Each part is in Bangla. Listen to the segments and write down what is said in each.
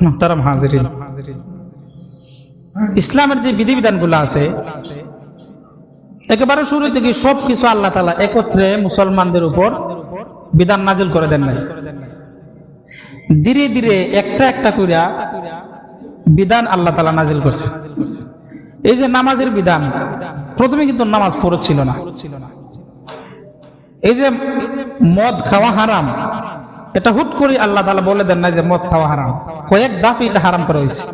মুহতারাম হাজিরিন, ইসলামের যে বিধিবিধানগুলো আছে একেবারে শুরু থেকে সবকিছু আল্লাহ তাআলা একত্রে মুসলমানদের উপর বিধান নাজিল করে দেন নাই। ধীরে ধীরে একটা একটা করে বিধান আল্লাহ তাআলা নাজিল করছে। এই যে নামাজের বিধান, প্রথমে কিন্তু নামাজ ফরজ ছিল না। এই যে মদ খাওয়া হারাম, এটা হুট করে আল্লাহ তাআলা বলে দেন না যে মদ খাওয়া হারাম, কয়েক দফা এটা হারাম করা হয়েছে।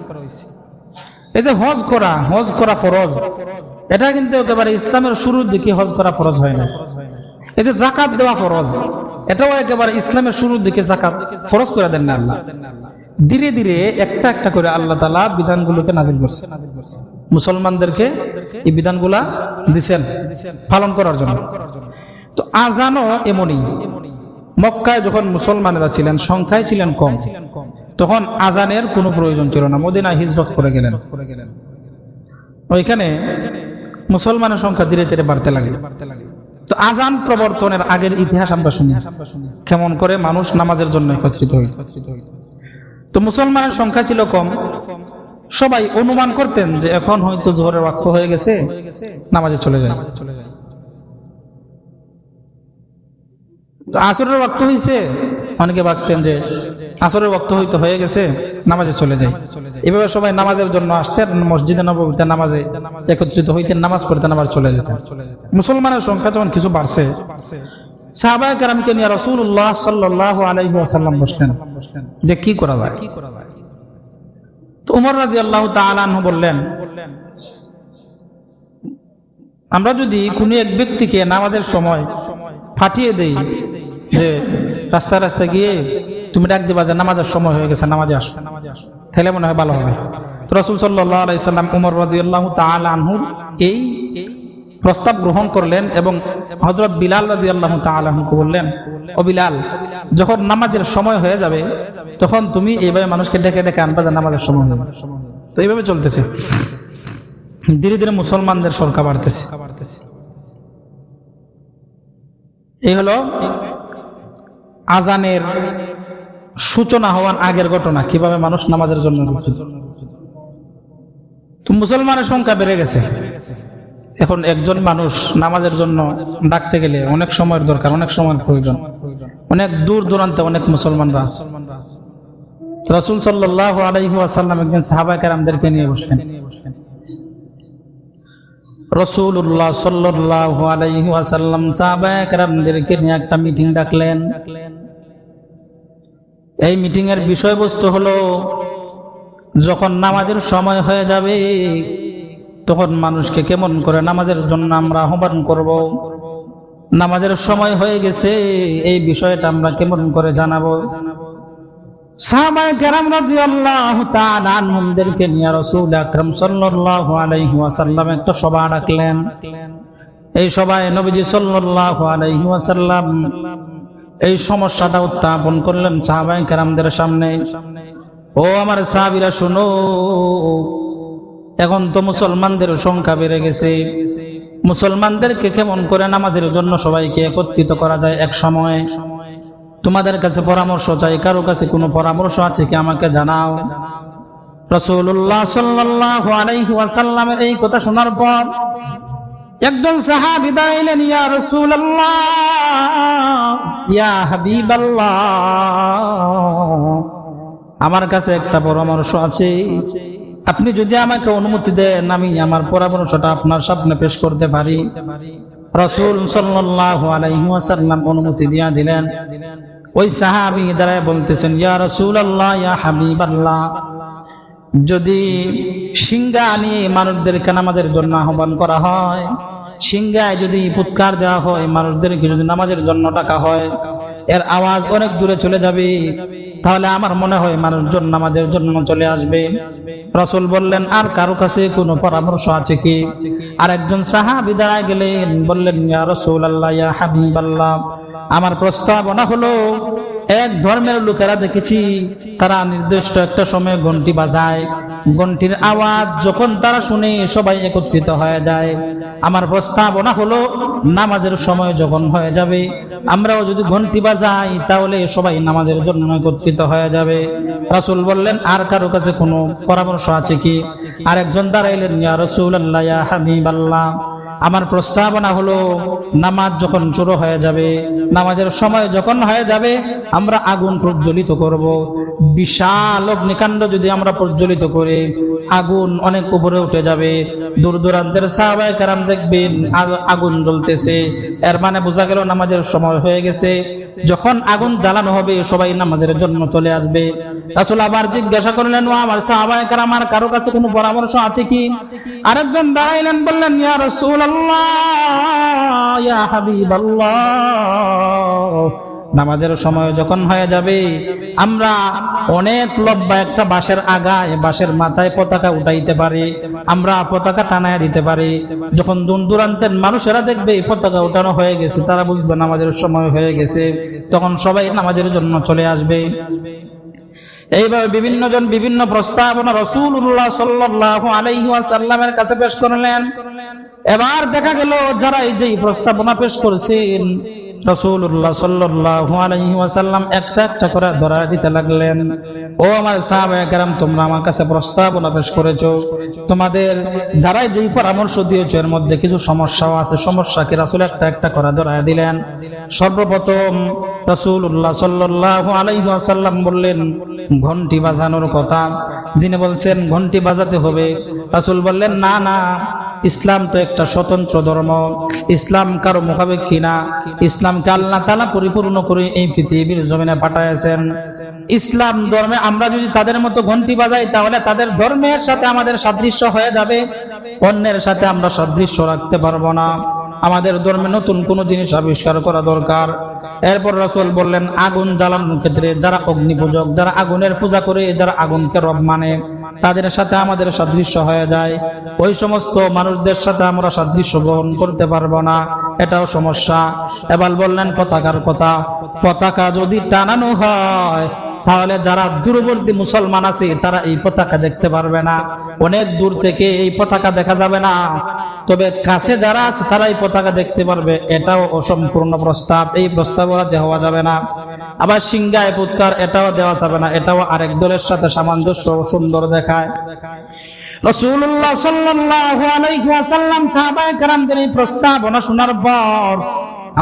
এই যে হজ করা ফরজ, এটা কিন্তু একেবারে ইসলামের শুরুর দিকে হজ করা ফরজ হয় না। এই যে যাকাত দেওয়া ফরজ, এটাও একেবারে ইসলামের শুরুর দিকে যাকাত ফরজ করে দেন না আল্লাহ। ধীরে ধীরে একটা একটা করে আল্লাহ তাআলা বিধানগুলোকে নাজিল করছে, মুসলমানদেরকে এই বিধানগুলা দিচ্ছেন পালন করার জন্য। তো আজানও এমনই, মক্কায় যখন মুসলমানেরা ছিলেন, সংখ্যায় ছিলেন কম, তখন আজানের কোনো প্রয়োজন ছিল না। মদিনায় হিজরত করে গেলেন, ওইখানে মুসলমানের সংখ্যা ধীরে ধীরে বাড়তে লাগে। তো আজান প্রবর্তনের আগের ইতিহাস আমরা শুনি, কেমন করে মানুষ নামাজের জন্য একত্রিত হইত। তো মুসলমানের সংখ্যা ছিল কম, সবাই অনুমান করতেন যে এখন হয়তো জোহরের ওয়াক্ত হয়ে গেছে, নামাজে চলে যায়। আসরের ওয়াক্ত হয়েছে, অনেকে ভাবতেন যে আসরের ওয়াক্ত হয়তো হয়ে গেছে, নামাজে চলে যায়। এভাবে সবাই নামাজের জন্য আসতেন, মসজিদে নববীতে নামাজে একত্রিত হইতেন, নামাজ পড়তেন, আবার চলে যেতেন। মুসলমানের সংখ্যা যখন কিছু বাড়ছে, সাহাবায়ে কেরামকে নিয়ে রাসূলুল্লাহ সাল্লাল্লাহু আলাইহি ওয়াসাল্লাম বসলেন যে কি করা যায়। তো ওমর রাদিয়াল্লাহু তাআলা আনহু বললেন, আমরা যদি কোনো এক ব্যক্তিকে নামাজের সময় পাঠিয়ে দেই যে রাস্তায় রাস্তায় গিয়ে তুমি ডাক দিবা যে নামাজের সময় হয়ে গেছে, নামাজে আসো, তাহলে মনে হয় ভালো হবে। তো রাসূল সাল্লাল্লাহু আলাইহি সাল্লাম ওমর রাদিয়াল্লাহু তাআলা আনহু এই প্রস্তাব গ্রহণ করলেন এবং হযরত বিলাল রাদিয়াল্লাহু তাআলা আনহুকে বললেন, ও বিলাল, যখন নামাজের সময় হয়ে যাবে তখন তুমি এইভাবে মানুষকে ডেকে ডেকে আনবা যে নামাজের সময় হয়ে গেছে। তো এইভাবে চলতেছে, ধীরে ধীরে মুসলমানদের সংখ্যা বাড়তেছে। এই হলো আজানের সূচনা হওয়ার আগের ঘটনা, কিভাবে মানুষ নামাজের জন্য একত্রিত। তো মুসলমানের সংখ্যা বেড়ে গেছে, এখন একজন মানুষ নামাজের জন্য ডাকতে গেলে অনেক সময়ের দরকার, অনেক সময়ের প্রয়োজন, অনেক দূর দূরান্তে অনেক মুসলমানরা আছে। রাসূল সাল্লাল্লাহু আলাইহি ওয়াসাল্লাম একদিন সাহাবায়ে কেরামদেরকে নিয়ে বসলেন। রাসূলুল্লাহ সাল্লাল্লাহু আলাইহি ওয়াসাল্লাম সাহাবায়ে কেরামদেরকে নিয়ে একটা মিটিং ডাকলেন। এই মিটিং এর বিষয়বস্তু হলো, যখন নামাজের সময় হয়ে যাবে তখন মানুষকে কেমন করে নামাজের জন্য আমরা আহ্বান করব, নামাজের সময় হয়ে গেছে এই বিষয়টা আমরা কেমন করে জানাবো। সাহাবায়ে কেরাম রাদিয়াল্লাহু তাআলা আনহুমদেরকে নিয়ে রাসূল আকরাম সাল্লাল্লাহু আলাইহি ওয়াসাল্লাম একটা সভা ডাকলেন। এই সভায় নবীজি সাল্লাল্লাহু আলাইহি ওয়াসাল্লাম এই সমস্যাটা উত্থাপন করলেন সাহাবায়ে কেরামদের সামনে। ও আমার সাহাবীরা শুনো, এখন তো মুসলমানদের সংখ্যা বেড়ে গেছে, মুসলমানদেরকে কেমন করে নামাজের জন্য সবাইকে একত্রিত করা যায় এক সময়। তোমাদের কাছে পরামর্শ চাই, কারো কাছে কোনো পরামর্শ আছে কি আমাকে জানাও। রাসূলুল্লাহ সাল্লাল্লাহু আলাইহি ওয়াসাল্লামের এই কথা শোনার পর একজন সাহাবী দাঁড়াইলেন, ইয়া রাসূলুল্লাহ, ইয়া হাবিবাল্লাহ, আমার কাছে একটা পরামর্শ আছে, আপনি যদি আমাকে অনুমতি দেন আমি আমার পরামর্শটা আপনার সামনে পেশ করতে পারি। রাসূল সাল্লাল্লাহু আলাইহি ওয়াসাল্লাম অনুমতি দিয়া দিলেন। ওই সাহাবী দাঁড়ায় বলতেছেন, ইয়া রাসূলুল্লাহ, ইয়া হাবিবাল্লাহ, যদি সিংহা নিয়ে মানুষদেরকে নামাজের জন্য আহ্বান করা হয়, সিংহায় যদি ফুৎকার দেওয়া হয়, মানুষদেরকে যদি নামাজের জন্য ডাকা হয়, এর আওয়াজ অনেক দূরে চলে যাবে, তাহলে আমার মনে হয় মানুষজন নামাজের জন্য চলে আসবে। রাসূল বললেন, আর কারো কাছে কোনো পরামর্শ আছে কি? আর একজন সাহাবী দাঁড়ায় গেলেন, বললেন, ইয়া রাসূলুল্লাহ, ইয়া হাবিবাল্লাহ, আমার প্রস্তাবনা হলো এক ধর্মের লোকেরা দেখেছি তারা নির্দিষ্ট একটা সময় ঘন্টি বাজায়, ঘন্টির আওয়াজ যখন তারা শুনে সবাই একত্রিত হয়ে যায়। আমার প্রস্তাবনা হলো নামাজের সময় যখন হয়ে যাবে আমরাও যদি ঘন্টি বাজাই তাহলে সবাই নামাজের জন্য একত্রিত হয়ে যাবে। রাসূল বললেন, আর কারো কাছে কোনো পরামর্শ আছে কি? আরেকজন দাঁড়াইলেন, ইয়া রাসূলুল্লাহ, ইয়া হাবিবাল্লাহ, আমার প্রস্তাবনা হলো নামাজ যখন শুরু হয়ে যাবে, নামাজের সময় যখন হয়ে যাবে আমরা আগুন প্রজ্বলিত করব। বিশাল অগ্নিকাণ্ড যদি আমরা প্রজ্বলিত করে আগুন অনেক উপরে উঠে যাবে, দূর দূরান্তের সাহাবায়ে কেরাম দেখবেন আগুন জ্বলতেছে, এর মানে বোঝা গেল নামাজের সময় হয়ে গেছে। যখন আগুন জ্বালানো হবে সবাই নামাজের জন্য চলে আসবে। রাসূল আবার জিজ্ঞাসা করলেন, ও আমার সাহাবায়ে কেরাম, আর কারো কাছে কোনো পরামর্শ আছে কি? আরেকজন দাঁড়াইলেন, বললেন, ইয়া রাসূলুল্লাহ, ইয়া হাবিবাল্লাহ, নামাজের সময় যখন হয়ে যাবে আমরা অনেক লম্বা একটা বাঁশের আগায়, বাঁশের মাথায় পতাকা উঠাইতে পারি, আমরা পতাকা টানায় দিতে পারি। যখন দূর দূরান্তের মানুষেরা দেখবে পতাকা উঠানো হয়ে গেছে, তারা বুঝবে নামাজের সময় হয়ে গেছে, তখন সবাই নামাজের জন্য চলে আসবে। এইভাবে বিভিন্ন জন বিভিন্ন প্রস্তাবনা রাসূলুল্লাহ সাল্লাল্লাহু আলাইহি ওয়াসাল্লামের কাছে পেশ করলেন। এবার দেখা গেল যারা এই যে প্রস্তাবনা পেশ করেছেন রাসূলুল্লাহ সাল্লাল্লাহু আলাইহি ওয়াসাল্লাম একটা একটা করে ধরা দিতে লাগলেন। ও আমার সাহাবায়ে কেরাম, তোমরা আমার কাছে প্রস্তাবনা পেশ করেছো, তোমাদের যারা যেই পরামর্শ দিয়েছো এর মধ্যে কিছু সমস্যাও আছে, সমস্যাকে রাসূল একটা একটা করে ধরা দিলেন। সর্বপ্রথম রাসূলুল্লাহ সাল্লাল্লাহু আলাইহি ওয়াসাল্লাম বললেন ঘন্টি বাজানোর কথা। যিনি বলছেন ঘন্টি বাজাতে হবে, রাসূল বললেন, না না, ইসলাম তো একটা স্বতন্ত্র ধর্ম, ইসলাম কারো মুখাপেক্ষী না, ইসলামকে আল্লাহ তাআলা পরিপূর্ণ করে এই পৃথিবীর জমিনে পাঠাইছেন। ইসলাম ধর্মে আমরা যদি তাদের মতো ঘন্টি বাজাই তাহলে তাদের ধর্মের সাথে আমাদের সাদৃশ্য হয়ে যাবে, অন্যের সাথে আমরা সাদৃশ্য রাখতে পারবো না। আমাদের ধর্মে নতুন কোন জিনিস আবিষ্কার করা দরকার। এরপর রাসূল বললেন আগুন জ্বালানোর ক্ষেত্রে যারা অগ্নি পূজক, যারা আগুনের পূজা করে, যারা আগুনকে রব মানে, তাদের সাথে আমাদের সাদৃশ্য হয়ে যায়, ওই সমস্ত মানুষদের সাথে আমরা সাদৃশ্য গ্রহণ করতে পারবো না, এটাও সমস্যা। এবার বললেন পতাকার কথা। পতাকা যদি টানানো হয় তাহলে যারা দূরবর্তী মুসলমান আছে তারা এই পতাকা দেখতে পারবে না, অনেক দূর থেকে এই পতাকা দেখা যাবে না, তবে কাছে যারা আছে তারা এই পতাকা দেখতে পারবে। এটাও অসম্পূর্ণ প্রস্তাব, এই প্রস্তাব দেওয়া যাবে না। আবার সিংহায় পুৎকার, এটাও দেওয়া যাবে না, এটাও আরেক দলের সাথে সামঞ্জস্য সুন্দর দেখায়। রাসূলুল্লাহ সাল্লাল্লাহু আলাইহি ওয়াসাল্লাম সাহাবায়ে কেরামদের এই প্রস্তাবনা শোনার পর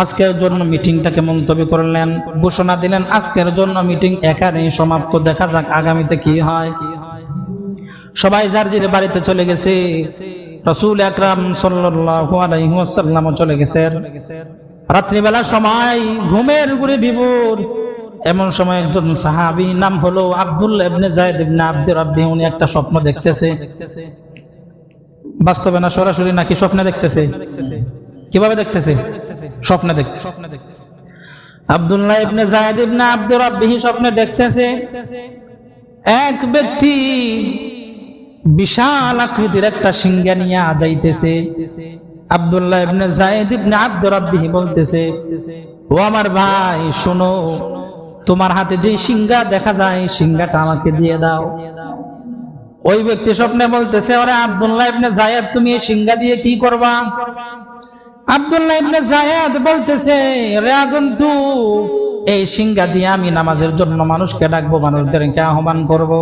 আজকের জন্য মিটিংটাকে মুলতবি করলেন, ঘোষণা দিলেন আজকের জন্য মিটিং এখানেই সমাপ্ত, দেখা যাক আগামীতে কি হয়। সবাই যার যার বাড়িতে চলে গেছে, রাসূল আকরাম সাল্লাল্লাহু আলাইহি ওয়াসাল্লাম চলে গেছেন। রাত্রিবেলা সময় ঘুমের ঘুরে বিভোর, এমন সময় একজন সাহাবী, নাম হলো আব্দুল্লাহ ইবনে যায়েদ ইবনে আব্দুর রাব্বি, উনি একটা স্বপ্ন দেখতেছে। বাস্তবে না সরাসরি নাকি স্বপ্নে দেখতেছে? কিভাবে দেখতেছে? স্বপ্নে দেখতেছে। আব্দুল্লাহ ইবনে যায়েদ ইবনে আব্দুর রাব্বি স্বপ্নে দেখতেছে এক ব্যক্তি বিশাল আকৃতির একটা সিংহা নিয়ে যাইতেছে। আব্দুল্লাহ ইবনে যায়েদ ইবনে আব্দুর রাব্বি বলতেছে, ও আমার ভাই শোনো, তোমার হাতে যে সিংহা দেখা যায় সিংহাটা আমাকে দিয়ে দাও। ওই ব্যক্তি স্বপ্নে বলতেছে, ওরে আব্দুল্লাহ ইবনে যায়েদ, তুমি এই সিংহা দিয়ে কি করবা? আব্দুল্লাহ ইবনে যায়েদ বলতেছে, রে আগন্তুক, এই সিংহা দিয়ে আমি নামাজের জন্য মানুষকে ডাকবো, মানুষদেরকে আহ্বান করব।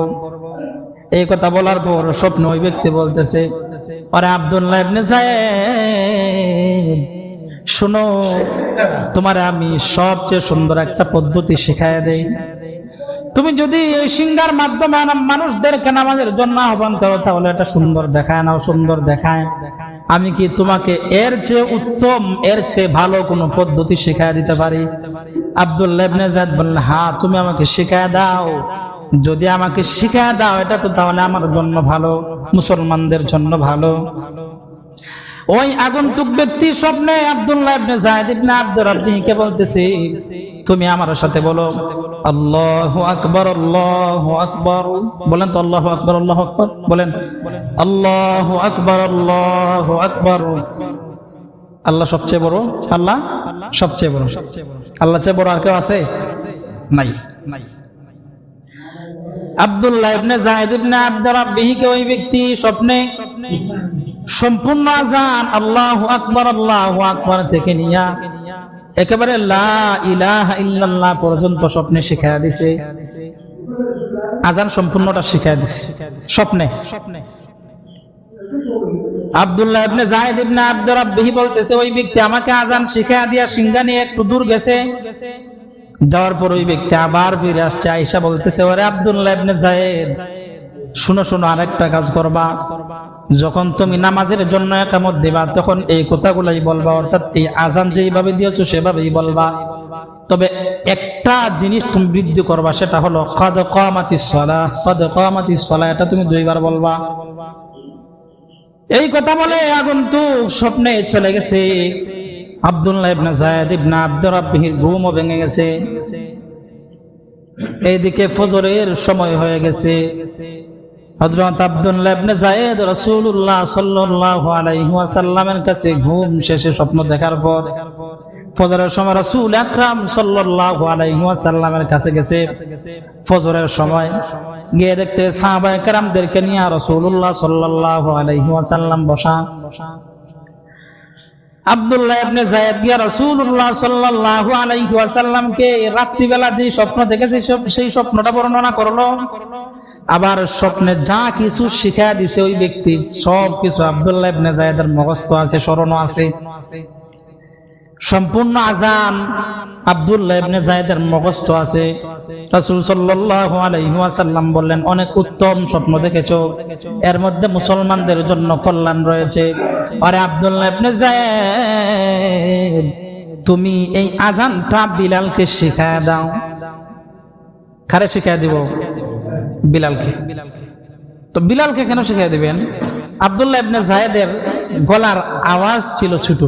এই কথা বলার পর স্বপ্ন ওই ব্যক্তি বলতেছে, ওরে আব্দুল্লাহ ইবনে যায়েদ, শোনো, তোমারে আমি সবচেয়ে সুন্দর একটা পদ্ধতি শিখায় দেই। তুমি যদি এই সিংহার মাধ্যমে মানুষদেরকে নামাজের জন্য আহ্বান করো তাহলে এটা সুন্দর দেখায় নাও, সুন্দর দেখায়। আমি কি তোমাকে এর চেয়ে উত্তম, এর চেয়ে ভালো কোনো পদ্ধতি শিখায় দিতে পারি? আব্দুল্লাহ ইবনে যায়েদ বললেন, হ্যাঁ, তুমি আমাকে শিখায় দাও। যদি আমাকে শিখায় দাও এটা তো তাহলে আমার জন্য ভালো, মুসলমানদের জন্য ভালো। ওই আগন্তুক ব্যক্তি স্বপ্নে আব্দুল্লাহ ইবনে যায়েদ ইবনে আব্দুর রাব্বিকে বলতেছে, তুমি আমার সাথে বলো আল্লাহু আকবার, আল্লাহু আকবার। বলেন তো আল্লাহু আকবার, আল্লাহু আকবার বলেন, আল্লাহু আকবার, আল্লাহু আকবার। আল্লাহ সবচেয়ে বড়, আল্লাহ সবচেয়ে বড়। আল্লাহ চেয়ে বড় আর কেউ আছে? নাই। আব্দুল্লাহ ইবনে যায়েদ ইবনে আব্দ রাব্বিহি কে ওই ব্যক্তি স্বপ্নে সম্পূর্ণ আযান আল্লাহু আকবার থেকে নিয়া একেবারে লা ইলাহা ইল্লাল্লাহ পর্যন্ত স্বপ্নে শিখায়া দিছে। আযান সম্পূর্ণটা শিখায়া দিছে স্বপ্নে। আব্দুল্লাহ ইবনে যায়েদ ইবনে আব্দ রাব্বিহি বলতেছে ওই ব্যক্তি আমাকে আযান শিখায়া দিয়া সিংহা নিয়ে একটু দূর গেছে। যাওয়ার পর ওই ব্যক্তি আবার ফিরে আসছে। আয়েশা বলতেছে ওরে আব্দুল্লাহ ইবনে যায়েদ, শুনো আরেকটা কাজ করবা, যখন তুমি নামাজের জন্য ইকামত দিবা তখন এই কথাগুলাই বলবা, অর্থাৎ এই আযান যেইভাবে দিয়েছো সেভাবেই বলবা। তবে একটা জিনিস তুমি বৃদ্ধি করবা, সেটা হলো ক্বাদ কামাতিস সালাহ, ক্বাদ কামাতিস সালাহ, এটা তুমি 2 বার বলবা। এই কথা বলে আগন্তুক স্বপ্নে চলে গেছে। আব্দুল্লাহ ইবনে যায়েদ ইবনে আব্দ রাব্বিহির ঘুমও ভেঙে গেছে। এইদিকে ফজরের সময় হয়ে গেছে। হযরত আব্দুল্লাহ ইবনে যায়েদ রাসূলুল্লাহ সাল্লাল্লাহু আলাইহি ওয়াসাল্লামের কাছে ঘুম শেষে স্বপ্ন দেখার পর ফজরের সময় রাসূল আকরাম সাল্লাল্লাহু আলাইহি ওয়াসাল্লামের কাছে গেছে। ফজরের সময় গিয়ে দেখতে সাহাবায়ে কেরামদেরকে নিয়ে রাসূলুল্লাহ সাল্লাল্লাহু আলাইহি ওয়াসাল্লাম বসা। আব্দুল্লাহ ইবনে যায়েদ গিয়া রাসূলুল্লাহ সাল্লাল্লাহু আলাইহি ওয়াসাল্লামকে রাত্রিবেলা যে স্বপ্ন দেখেছে সেই স্বপ্নটা বর্ণনা করলো। আবার স্বপ্নে যা কিছু শিখায়া দিছে ওই ব্যক্তি সব কিছু আব্দুল্লাহ ইবনে যায়েদের মুখস্থ আছে, স্মরণও আছে। সম্পূর্ণ আযান আব্দুল্লাহ ইবনে যায়েদের মুখস্থ আছে। রাসূল সাল্লাল্লাহু আলাইহি ওয়াসাল্লাম বললেন অনেক উত্তম স্বপ্ন দেখেছো, এর মধ্যে মুসলমানদের জন্য কল্যাণ রয়েছে। আরে আব্দুল্লাহ ইবনে যায়েদ, তুমি এই আযানটা বিলালকে শিখায়া দাও। কারে শিখায়া দিব? বিলালকে। তো বিলালকে কেন শিখাই দিবেন? আব্দুল্লাহ ইবনে যায়েদের গলার আওয়াজ ছিল ছোট,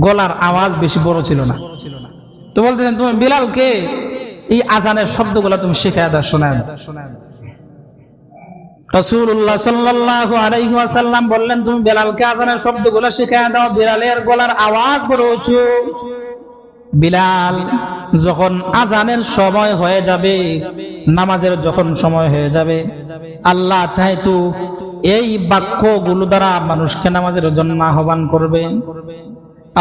গলার আওয়াজ বেশি বড় ছিল না। তো বলতেছেন তুমি বিলালকে এই আযানের শব্দগুলো তুমি শিখাই দাও, শোনায় দাও। রাসূলুল্লাহ সাল্লাল্লাহু আলাইহি ওয়াসাল্লাম বললেন তুমি বিলালকে আযানের শব্দগুলো শিখাই দাও। বিলালের গলার আওয়াজ বড় উঁচু। বিলাল যখন আযানের সময় হয়ে যাবে, নামাজের যখন সময় হয়ে যাবে, আল্লাহ চাইতো এই বাক্যগুলো দ্বারা মানুষকে নামাজের জন্য আহ্বান করবে।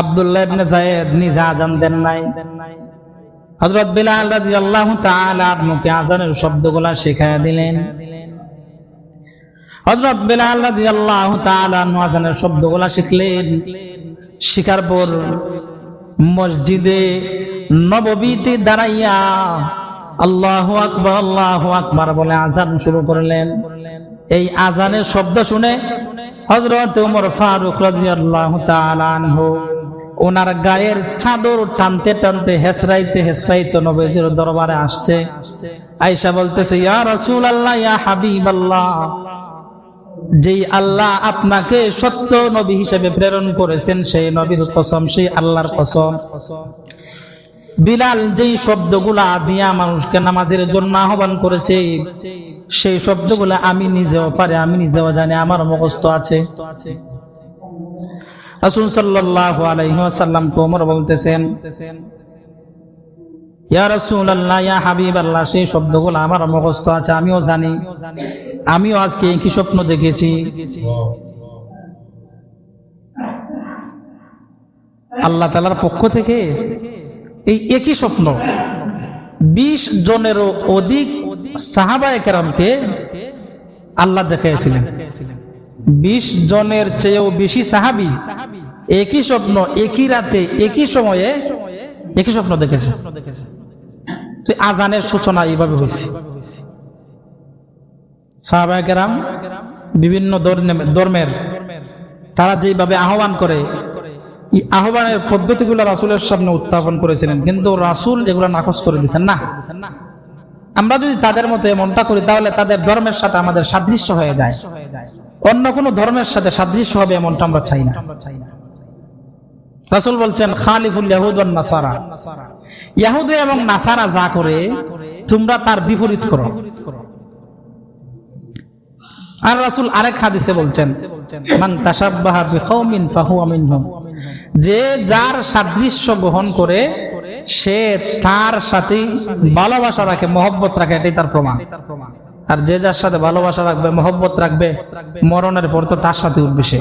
আব্দুল্লাহ ইবনে যায়েদ নিজে আযান দেন নাই। হযরত বিলাল রাদিয়াল্লাহু তাআলা আনহুকে আযানের শব্দগুলো শিখায়া দিলেন। হযরত বিলাল রাদিয়াল্লাহু তাআলা আনহু আযানের শব্দগুলো শিখলেন। শিখার পর মসজিদে নববীতে দাঁড়াইয়া আল্লাহু আকবার বলে আযান শুরু করলেন। এই আযানের শব্দ শুনে হযরত ওমর ফারুক রাদিয়াল্লাহু তাআলা আনহু ওনার গায়ের চাদর টানতে হেসরাইতে নবীজির দরবারে আসছে। আয়েশা বলতেছে ইয়া রাসূলুল্লাহ, ইয়া হাবিবাল্লাহ, যেই আল্লাহ আপনাকে সত্য নবী হিসেবে প্রেরণ করেছেন সেই নবীর কসম, সেই আল্লাহর কসম, বিলাল যেই শব্দগুলা দিয়া মানুষকে নামাজের জন্য আহ্বান করেছে সেই শব্দগুলা আমি নিজেও পারি, আমি নিজেও জানি, আমার মুখস্থ আছে। রাসূল সাল্লাল্লাহু আলাইহি ওয়াসাল্লাম ওমর বলতেছেন ইয়া রাসূলুল্লাহ, ইয়া হাবিবাল্লাহ, সেই শব্দগুলো আমার মুখস্থ আছে, আমিও জানি, আমিও আজকে একই স্বপ্ন দেখেছি। আল্লাহ তাআলার পক্ষ থেকে এই একই স্বপ্ন 20 জনেরও অধিক সাহাবায়ে কেরামকে আল্লাহ দেখাইছিলেন। 20 জনের চেয়েও বেশি সাহাবী একই স্বপ্ন, একই রাতে, একই সময়ে একই স্বপ্ন দেখেছে। তো আযানের সূচনা এইভাবে হয়েছে। সাহাবায়ে কেরাম বিভিন্ন ধর্মের তারা যেভাবে আহ্বান করে, এই আহ্বানের পদ্ধতিগুলো রাসূলের সামনে উত্থাপন করেছিলেন, কিন্তু রাসূল এগুলো নাকচ করে দিয়েছেন। না, আমরা যদি তাদের মতো এমনটা করি তাহলে তাদের ধর্মের সাথে আমাদের সাদৃশ্য হয়ে যায়, অন্য কোনো ধর্মের সাথে সাদৃশ্য হবে এমনটা আমরা চাই না। রাসূল বলছেন খালিফুল ইয়াহুদ ওয়ান নাসারা, ইহুদি এবং নাসারা যা করে তোমরা তার বিপরীত করো। আর রাসূল আরেক হাদিসে বলছেন মান তাশাব্বাহা বিকওমিন ফাহুয়া মিনহুম, যে যার সাদৃশ্য গ্রহণ করে সে তার সাথে ভালোবাসা রাখে, মহব্বত রাখে, এটাই তার প্রমাণ। আর যে যার সাথে ভালোবাসা রাখবে, মহব্বত রাখবে, মরণের পর তো তার সাথে উঠবে সে।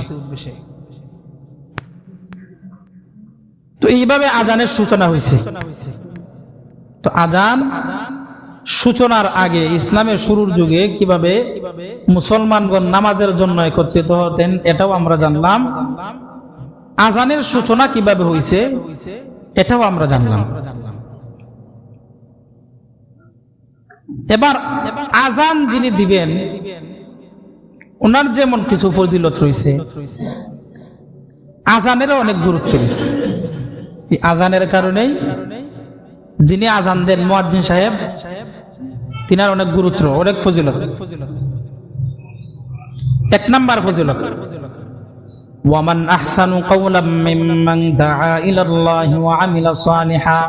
তো এইভাবে আজানের সূচনা হয়েছে। তো আজান সূচনার আগে ইসলামের শুরুর যুগে কিভাবে মুসলমানগণ নামাজের জন্য একত্রিত হতেন এটাও আমরা জানলাম। আজানের সূচনা কিভাবে হয়েছে এটাও আমরা জানলাম। এবার আজান যিনি দিবেন ওনার যেমন কিছু ফজিলত রয়েছে, আজানেরও অনেক গুরুত্ব রয়েছে। এই আজানের কারণেই যিনি আজান দেন মুয়াজ্জিন সাহেব, তিনার অনেক গুরুত্ব, অনেক ফজিলত। এক নাম্বার ফজিলত, ওয়ামান আহসানু কাওলাম মিম্মান দাআ ইলাল্লাহি ওয়া আমিলা সালিহা।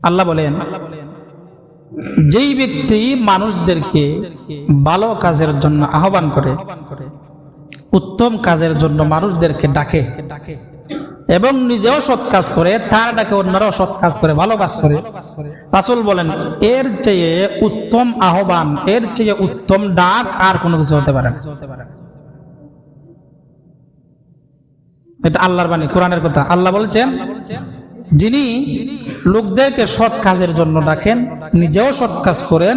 আল্লাহ বলেন, যেই ব্যক্তি মানুষদেরকে ভালো কাজের জন্য আহ্বান করে, উত্তম কাজের জন্য মানুষদেরকে ডাকে এবং নিজেও সৎ কাজ করে, তার ডাকে অন্যরাও সৎ কাজ করে, ভালো কাজ করে, রাসূল বলেন এর চেয়ে উত্তম আহ্বান, এর চেয়ে উত্তম ডাক আর কোনো কিছু হতে পারে না। এটা আল্লাহর বাণী, কোরআনের কথা। আল্লাহ বলছেন, যিনি লোকদেরকে সৎ কাজের জন্য ডাকেন, নিজেও সৎ কাজ করেন,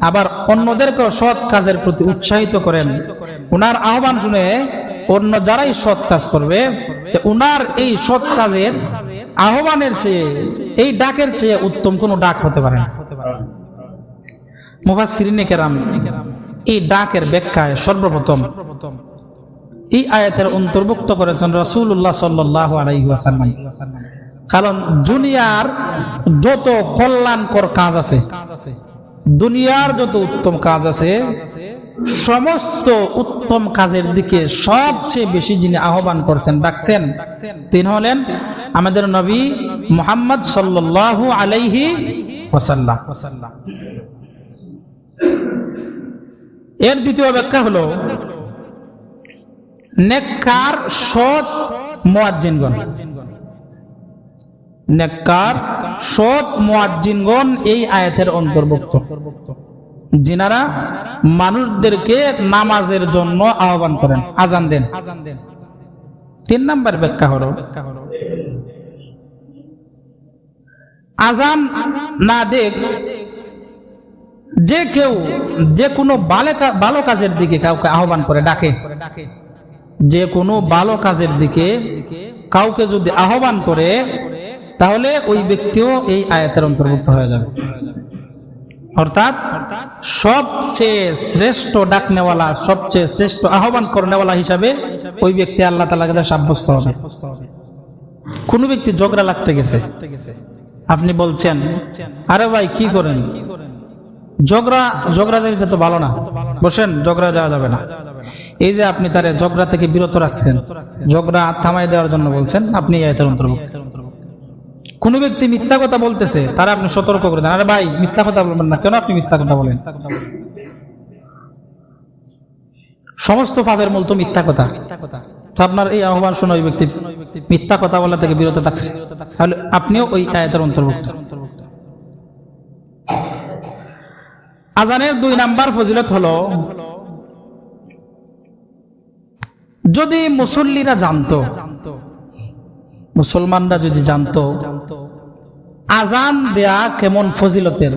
আবার অন্যদেরকেও সৎ কাজের প্রতি উৎসাহিত করেন, উনার আহ্বান শুনে অন্য যারাই সৎ কাজ করবে, উনার এই সৎ কাজের আহ্বানের চেয়ে, এই ডাকের চেয়ে উত্তম কোনো ডাক হতে পারে না। মুফাসসিরিনে কেরাম এই ডাকের ব্যাখ্যায় সর্বপ্রথম এই আয়াতের অন্তর্ভুক্ত করেছেন রাসূলুল্লাহ সাল্লাল্লাহু আলাইহি ওয়াসাল্লাম। কারণ দুনিয়ার যত কল্যাণকর কাজ আছে, দুনিয়ার যত উত্তম কাজ আছে, সমস্ত উত্তম কাজের দিকে সবচেয়ে বেশি যিনি আহ্বান করছেন, ডাকছেন, তিনি হলেন আমাদের নবী মুহাম্মদ সাল্লাল্লাহু আলাইহি ওয়াসাল্লাম। এর দ্বিতীয় ব্যাখ্যা হলো নেককার সৎ মুয়াজ্জিনগণ। নেককার সৎ মুয়াজ্জিনগণ এই আয়াতের অন্তর্ভুক্ত, যিনারা মানুষদেরকে নামাজের জন্য আহ্বান করেন, আজান দেন। তিন নাম্বার ব্যাখ্যা হলো আজান না দেখ যে কেউ যে কোনো ভালো কাজের দিকে কাউকে আহ্বান করে, ডাকে, যে কোনো ভালো কাজের দিকে কাউকে যদি আহ্বান করে, তাহলে ওই ব্যক্তিও এই আয়াতের অন্তর্ভুক্ত হয়ে যাবে। অর্থাৎ সবচেয়ে শ্রেষ্ঠ ডাকনেওয়ালা, সবচেয়ে শ্রেষ্ঠ আহ্বান করনেওয়ালা হিসাবে ওই ব্যক্তি আল্লাহ তাআলার কাছে সাব্যস্ত হবে। কোন ব্যক্তি ঝগড়া লাগতে গেছে, আপনি বলছেন আরে ভাই কি করেন, ঝগড়া এটা তো ভালো না, বসেন, ঝগড়া যাওয়া যাবে না। এই যে আপনি তারে ঝগড়া থেকে বিরত রাখছেন, ঝগড়া থামাই দেওয়ার জন্য বলছেন, আপনি আয়াতের অন্তর্ভুক্ত। কোন ব্যক্তি মিথ্যা কথা বলতেছে, তারা আপনি সতর্ক করে দেন, আরে ভাই মিথ্যা কথা বলবেন না, কেন আপনি মিথ্যা কথা বলেন? সমস্ত পাপের মূল তো মিথ্যা কথা। তো আপনার এই আহ্বান শুনে ওই ব্যক্তি মিথ্যা কথা বলা থেকে বিরত থাকছে, তাহলে আপনিও ওই আয়াতের অন্তর্ভুক্ত। আজানের দুই নাম্বার ফজিলত হলো, যদি মুসল্লিরা জানতো, মুসলমানরা যদি জানতো আজান দেয়া কেমন ফজিলতের,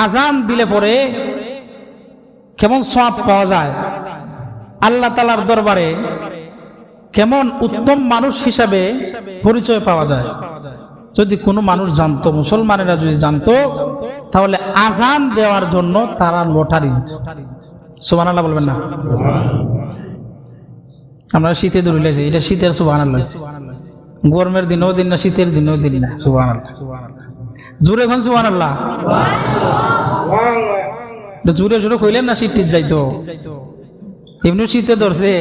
আজান দিলে পরে কেমন সওয়াব পাওয়া যায়, আল্লাহ তাআলার দরবারে কেমন উত্তম মানুষ হিসাবে পরিচয় পাওয়া যায়, যদি কোনো মানুষ জানতো, মুসলমানেরা যদি জানতো, তাহলে আজান দেওয়ার জন্য তারা লটারি দিত। সুবহানাল্লাহ বলবেন না? আমরা শীতে ধরিলে যে এটা শীতের সুবহানাল্লাহ, গরমের দিনও দিন না, শীতের দিনও দিন না। সুবহানাল্লাহ, জোরে এখন সুবহানাল্লাহ, জোরে জোরে কইলেন না, শীত যাইতো। এমনি শীতে ধরছে,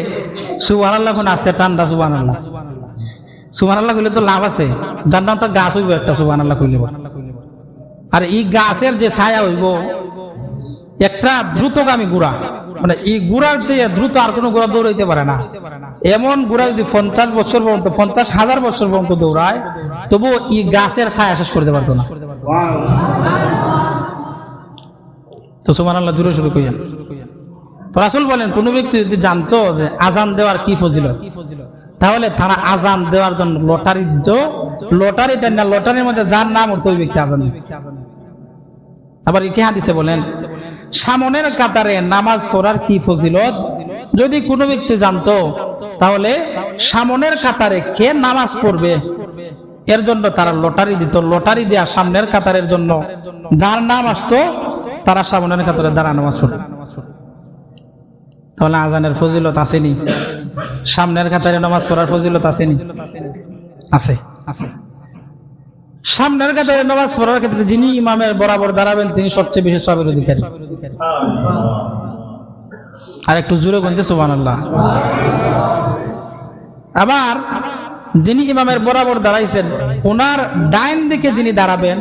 সুবহানাল্লাহ এখন আস্তে ঠান্ডা। সুবহানাল্লাহ, সুবহানাল্লাহ কইলে তো লাভ আছে, জান্নাত তো গাছ হইব একটা, সুবহানাল্লাহ কইলে। আর এই গাছের যে ছায়া হইব, একটা দ্রুতগামী ঘোড়া, মানে এই ঘোড়ার চেয়ে দ্রুত আর কোনো ঘোড়া দৌড়াইতে পারে না। এমন ঘোড়া যদি 50 বছর পর্যন্ত 50,000 বছর পর্যন্ত দৌড়ায়, তবুও এই গাছের ছায়া শেষ করতে পারতো না। তো সুবহানাল্লাহ জুড়ে শুরু কইয়া। তো রাসূল বলেন, কোন ব্যক্তি যদি জানতো যে আজান দেওয়ার কি ফজিলত, তাহলে তারা আজান দেওয়ার জন্য লটারি দিত। লটারিটা না, লটারির মধ্যে যার নাম উঠতো ওই ব্যক্তি আজান দিত। আবার কি হাদিসে বলেন, সামনের কাতারে নামাজ পড়ার কি ফজিলত যদি কোনো ব্যক্তি জানতো, তাহলে সামনের কাতারে কে নামাজ পড়বে এর জন্য তারা লটারি দিত। লটারি দেয়া সামনের কাতারের জন্য যার নাম আসতো, তারা সামনের কাতারে দ্বারা নামাজ পড়ত। তাহলে আজানের ফজিলত আসেনি? সামনের কাতারে নামাজ পড়ার ফজিলত আসেনি? আছে, আছে। সামনের কাতারে নামাজ পড়ার ক্ষেত্রে যিনি ইমামের বরাবর দাঁড়াবেন তিনি সবচেয়ে বেশি সওয়াবের অধিকারী। আর একটু জোরে বলতে সুবহানাল্লাহ। আবার যিনি ইমামের বরাবর দাঁড়াইছেন, ওনার ডাইন দিকে যিনি দাঁড়াবেন,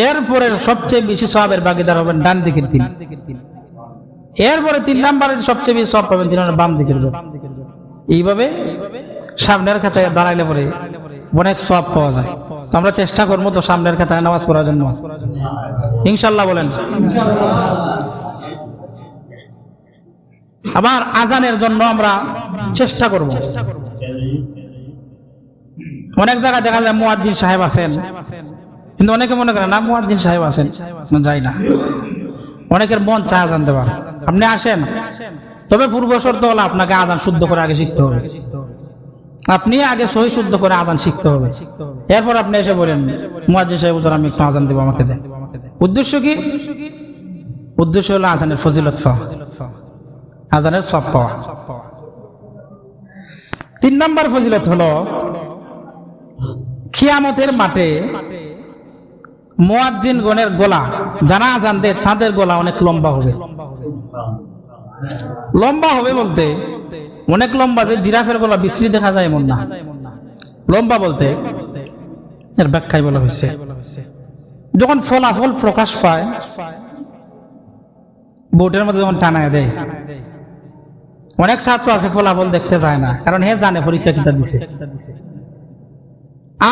এরপরে সবচেয়ে বেশি সওয়াবের ভাগীদার হবেন ডান দিকের তিনি। এরপরে 3 নম্বরে সবচেয়ে বেশি সওয়াব পাবেন তিনি বাম দিকের লোক। এইভাবে সামনের কাতারে দাঁড়াইলে পরে অনেক সওয়াব পাওয়া যায়। তো আমরা চেষ্টা করবো তো সামনের কাতারে নামাজ পড়ার জন্য, ইনশাআল্লাহ বলেন। আবার আজানের জন্য আমরা চেষ্টা করব। অনেক জায়গায় দেখা যায় মুয়াজ্জিন সাহেব আছেন, কিন্তু অনেকে মনে করে না মুয়াজ্জিন সাহেব আছেন, যাই না। অনেকের মন চায় আজান দেওয়া, আপনি আসেন, তবে পূর্ব শর্ত হলো আপনাকে আজান শুদ্ধ করে আগে শিখতে হবে। আপনি আগে সহি শুদ্ধ করে আজান শিখতে হবে, এরপর আপনি এসে বলেন মুয়াজ্জিন সাহেব হুজুর আমি একটু আজান দেব, আমাকে দেন। উদ্দেশ্য কি? উদ্দেশ্য হলো আজানের ফজিলত পাওয়া, আজানের সওয়াব পাওয়া। 3 নম্বর ফজিলত হলো কিয়ামতের মাঠে মুয়াজ্জিন গণের গলা, যারা আজান দেয় তাদের গলা অনেক লম্বা হবে। লম্বা হবে বলতে অনেক লম্বা, যে জিরাফের গলা বিশ্রী দেখা যায় এমন না। লম্বা বলতে এর ব্যাখ্যায় বলা হয়েছে, যখন ফলাফল প্রকাশ পায় বোর্ডের মধ্যে যখন টানায় দেয়, অনেক ছাত্র আছে ফলাফল দেখতে যায় না, কারণ হে জানে পরীক্ষা কিটা দিছে।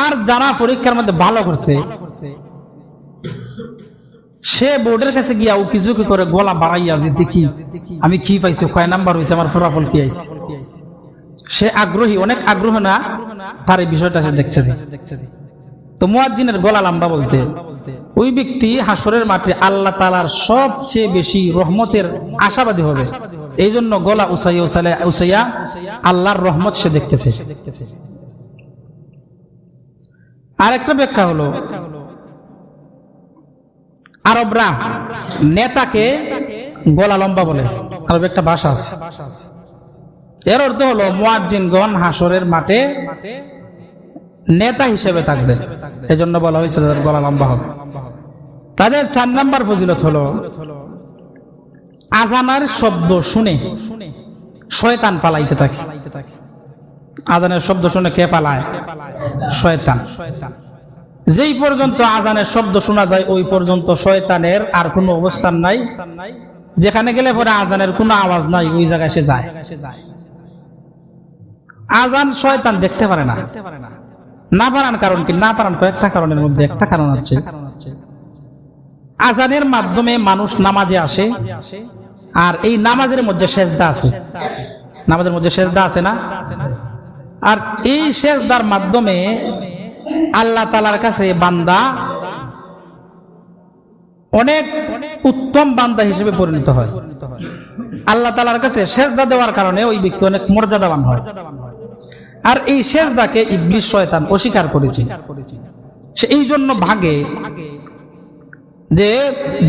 আর যারা পরীক্ষার মধ্যে ভালো করছে, সে বোর্ডের কাছে গিয়া উকিঝুঁকি করে গলা বাড়াইয়া যে দেখি আমি কি পাইছি, কয় নাম্বার হয়েছে, আমার ফলাফল কি আইছে। সে আগ্রহী, অনেক আগ্রহ না তার এই বিষয়টা সে দেখছে। তো মুয়াজ্জিনের গলা লম্বা বলতে ওই ব্যক্তি হাসরের মাঠে আল্লাহ তাআলার সবচেয়ে বেশি রহমতের আশাবাদী হবে। এই জন্য গলা উসাইয়া আল্লাহর রহমত সে দেখতেছে। আরেকটা ব্যাখ্যা হলো, আরবরা নেতাকে গলা লম্বা বলে, আরব একটা ভাষা আছে। এর অর্থ হলো মুয়াজ্জিনগণ হাসরের মাঠে নেতা হিসেবে থাকবে, এজন্য বলা হয়েছে তাদের গলা লম্বা হবে। তাদের 4 নম্বর ফজিলত হলো আজানের শব্দ শুনে শয়তান পালাইতে থাকে। আজানের শব্দ শুনে কে পালায়? শয়তান। যেই পর্যন্ত আজানের শব্দ শোনা যায় ওই পর্যন্ত শয়তানের আর কোনো অবস্থান নাই। যেখানে গেলে পরে আজানের কোনো আওয়াজ নাই, ওই জায়গায় সে যায়। আজান শয়তান দেখতে পারে না। না পারার কারণ কি? না পারার কয়েকটা কারণের মধ্যে একটা কারণ আছে, আজানের মাধ্যমে মানুষ নামাজে আসে, আর এই নামাজের মধ্যে সেজদা আছে। নামাজের মধ্যে সেজদা আছে না? আর এই সেজদার মাধ্যমে আল্লাহ তাআলার কাছে বান্দা অনেক উত্তম বান্দা হিসেবে পরিণত হয়। আল্লাহ তাআলার কাছে সেজদা দেওয়ার কারণে ওই ব্যক্তি অনেক মর্যাদাবান হয়। আর এই সেজদাকে ইবলিস শয়তান অস্বীকার করেছে। সে এই জন্য ভাগে যে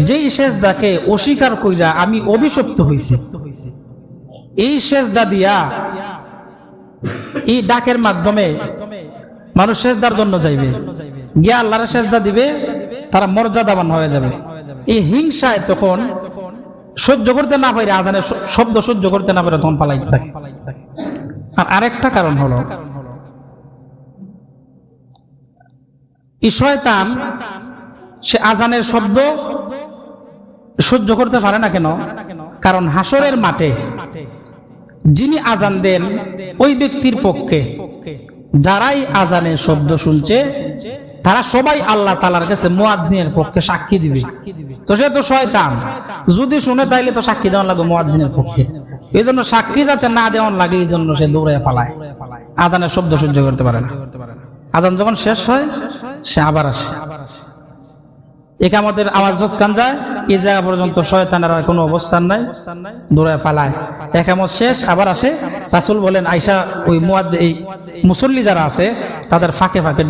যেই সেজদাকে অস্বীকার কইরা আমি অভিশপ্ত হইছি, এই সেজদা দিয়া এই ডাকের মাধ্যমে মানুষ সেজদার জন্য যাইবে, গিয়া আল্লাহর সেজদা দিবে, তারা মর্যাদাবান হয়ে যাবে। এই হিংসায় তখন সহ্য করতে না পারে, আজানের শব্দ সহ্য করতে না পারে, তখন পালাইতে থাকে। আর আরেকটা কারণ হলো এই শয়তান, সে আজানের শব্দ সহ্য করতে পারে না কেন? কারণ হাসরের মাঠে যিনি আজান দেন ওই ব্যক্তির পক্ষে যারাই আজানের শব্দ শুনছে তারা সবাই আল্লাহ তাআলার কাছে মুয়াজ্জিনের পক্ষে সাক্ষী দিবে। তো সে তো শয়তান, যদি শুনে তাইলে তো সাক্ষী দেওয়ার লাগে মুয়াজ্জিনের পক্ষে। এই জন্য সাক্ষী যাতে না দেওয়ার লাগে, এই জন্য সে দৌড়ে পালায়, আজানের শব্দ সহ্য করতে পারে না। আজান যখন শেষ হয় সে আবার আসে, ইকামতের আওয়াজ যতক্ষণ যায় এই জায়গা পর্যন্ত শয়তানের আর কোনো অবস্থান নাই, দৌড়ে পালায়। ইকামত শেষ আবার আসে। রাসূল বলেন আয়েশা ওই মুয়াজ্জিন এই মুসল্লি যারা আছে তাদের ফাঁকে ফাঁকে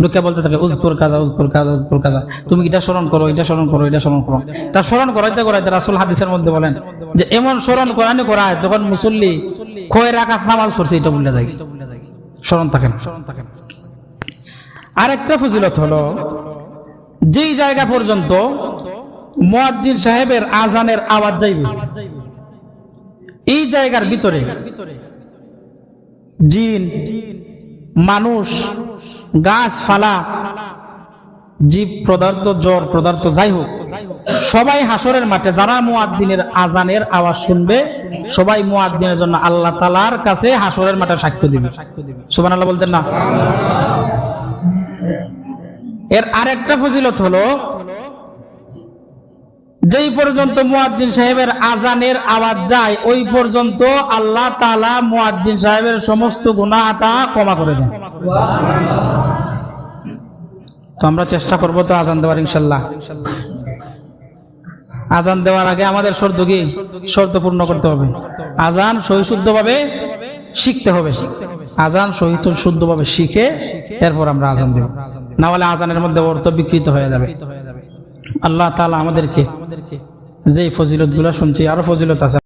ঢুকে বলতে থাকে উযকুর কাযা উযকুর কাযা উযকুর কাযা, তুমি এটা স্মরণ করো, এটা স্মরণ করো, এটা স্মরণ করো। তার স্মরণ করাইতে করাইতে রাসূল হাদিসের মধ্যে বলেন যে এমন স্মরণ করায় যখন মুসল্লি কয় রাকাত নামাজ পড়ছে এটা ভুলে যায়, স্মরণ থাকে না। আরেকটা ফজিলত হলো যেই জায়গা পর্যন্ত মুয়াজ্জিন সাহেবের আজানের আওয়াজ যাইবে এই জায়গার ভিতরে জিন, মানুষ, গাছপালা, জীব পদার্থ, জড় পদার্থ যাই হোক, সবাই হাসরের মাঠে যারা মুয়াজ্জিনের আজানের আওয়াজ শুনবে সবাই মুয়াজ্জিনের জন্য আল্লাহ তাআলার কাছে হাসরের মাঠে সাক্ষ্য দিবে। সুবহানাল্লাহ বলতেন না? এর আরেকটা ফজিলত হলো যেই পর্যন্ত মুয়াজ্জিন সাহেবের আজানের আওয়াজ যায় ওই পর্যন্ত আল্লাহ তাআলা মুয়াজ্জিন সাহেবের সমস্ত গুনাহটা ক্ষমা করে দেন। তো আমরা চেষ্টা করব তো আজান দেওয়ার ইনশাআল্লাহ। আজান দেওয়ার আগে আমাদের শর্ত কি? শর্ত পূর্ণ করতে হবে। আজান সহি শুদ্ধভাবে শিখতে হবে। আজান সহি শুদ্ধভাবে শিখে এরপর আমরা আজান দেব, না হলে আজানের মধ্যে অর্থ বিকৃত হয়ে যাবে। আল্লাহ তাআলা আমাদেরকে যেই ফজিলতগুলো শুনছি, আরো ফজিলত আছে।